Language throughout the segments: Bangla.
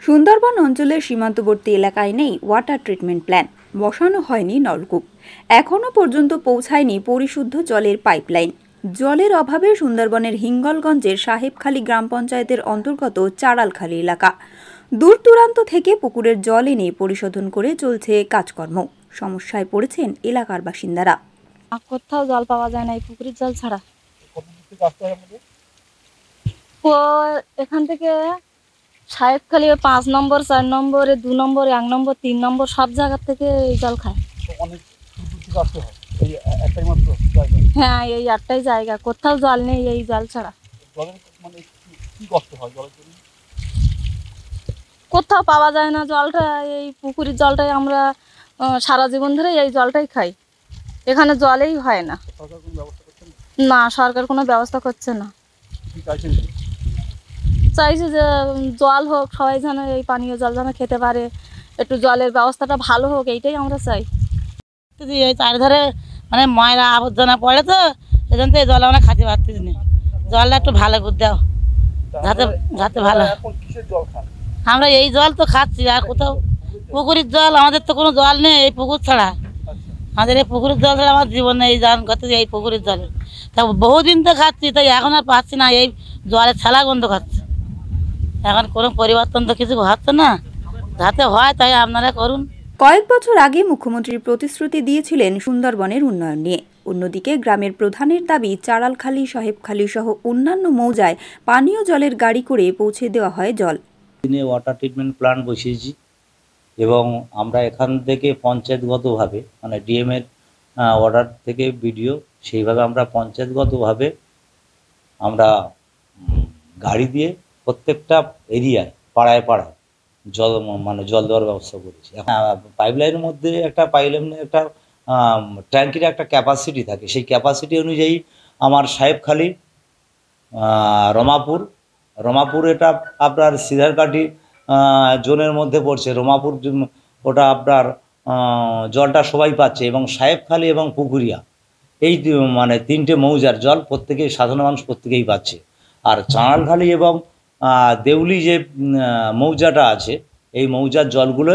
সুন্দরবন অঞ্চলের সীমান্তবর্তী এলাকায় নেই ওয়াটার ট্রিটমেন্ট প্ল্যান্ট, বসানো হয়নি নলকূপ, এখনও পর্যন্ত পৌঁছায়নি পরিশুদ্ধ জলের পাইপলাইন। জলের অভাবে সুন্দরবনের হিঙ্গলগঞ্জের সাহেবখালী গ্রাম পঞ্চায়েতের অন্তর্গত চাড়ালখালী এলাকা দূর দূরান্ত থেকে পুকুরের জল এনে পরিশোধন করে চলছে কাজকর্ম। সমস্যায় পড়েছেন এলাকার বাসিন্দারা। কোথাও জল পাওয়া যায় না এই পুকুরের জল ছাড়া। এখান থেকে সাহেবখালী 5 নম্বর 4 নম্বর 2 নম্বর 1 নম্বর 3 নম্বর সব জায়গা থেকে এই জল খায়। হ্যাঁ, এই একটাই জায়গা, কোথাও জল নেই এই জল ছাড়া। কোথাও পাওয়া যায় না জলটা, এই পুকুরের জলটাই আমরা সারা জীবন ধরে এই জলটাই খাই। এখানে জলেই হয় না। না, সরকার কোনো ব্যবস্থা করছে না। চাইছে যে জল হোক, সবাই যেন এই পানীয় জল যেন খেতে পারে, একটু জলের ব্যবস্থাটা ভালো হোক, এইটাই আমরা চাই। এই চারিধারে মানে ময়লা আবর্জনা পড়ে, তো এই জন্য এই জল আমরা খাতে পারতেছি না। জলটা একটু ভালো করে দাও, যাতে যাতে ভালো। আমরা এই জল তো খাচ্ছি, আর কোথাও পুকুরের জল, আমাদের তো কোনো জল নেই এই পুকুর ছাড়া। আমাদের এই পুকুরের জল ছাড়া আমার জীবন নেই, জান করতে এই পুকুরের জলে তা বহুদিন তো খাচ্ছি, তাই এখন আর পাচ্ছি না, এই জলের ছালা গন্ধ খাচ্ছে। এখন কোনো পরিবর্তন তো কিছু হচ্ছে না, যাতে হয় তাই আপনারা করুন। কয়েক বছর আগে মুখ্যমন্ত্রী প্রতিশ্রুতি দিয়েছিলেন সুন্দরবনের উন্নয়ন নিয়ে। অন্যদিকে গ্রামের প্রধানের দাবি চাড়ালখালী, সাহেবখালী সহ অন্যান্য মৌজায় পানীয় জলের গাড়ি করে পৌঁছে দেওয়া হয় জল। ওয়াটার ট্রিটমেন্ট প্ল্যান্ট বসিয়েছি এবং আমরা এখান থেকে পঞ্চায়েতগতভাবে মানে ডিএম এর অর্ডার থেকে বিডিও সেইভাবে আমরা পঞ্চায়েতগতভাবে আমরা গাড়ি দিয়ে প্রত্যেকটা এরিয়ায় পাড়ায় পাড়ায় জল মানে জল দেওয়ার ব্যবস্থা করেছি। পাইপলাইনের মধ্যে একটা একটা ট্যাঙ্কির একটা ক্যাপাসিটি থাকে, সেই ক্যাপাসিটি অনুযায়ী আমার সাহেবখালী, রমাপুর এটা আপনার সিধারকাঠি জোনের মধ্যে পড়ছে। রমাপুর ওটা আপনার জলটা সবাই পাচ্ছে, এবং সাহেবখালী এবং পুকুরিয়া এই মানে 3টে মৌজার জল প্রত্যেকেই সাধারণ মানুষ প্রত্যেকেই পাচ্ছে। আর চাড়ালখালী এবং দেউলি যে মৌজাটা আছে, এই মৌজার জলগুলো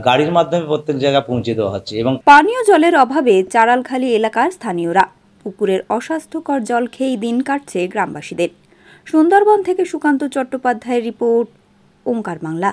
গাড়ির মাধ্যমে প্রত্যেক জায়গায় পৌঁছে দেওয়া হচ্ছে। এবং পানীয় জলের অভাবে চাড়ালখালী এলাকার স্থানীয়রা পুকুরের অস্বাস্থ্যকর জল খেয়েই দিন কাটছে গ্রামবাসীদের। সুন্দরবন থেকে সুকান্ত চট্টোপাধ্যায়ের রিপোর্ট, ওঙ্কার বাংলা।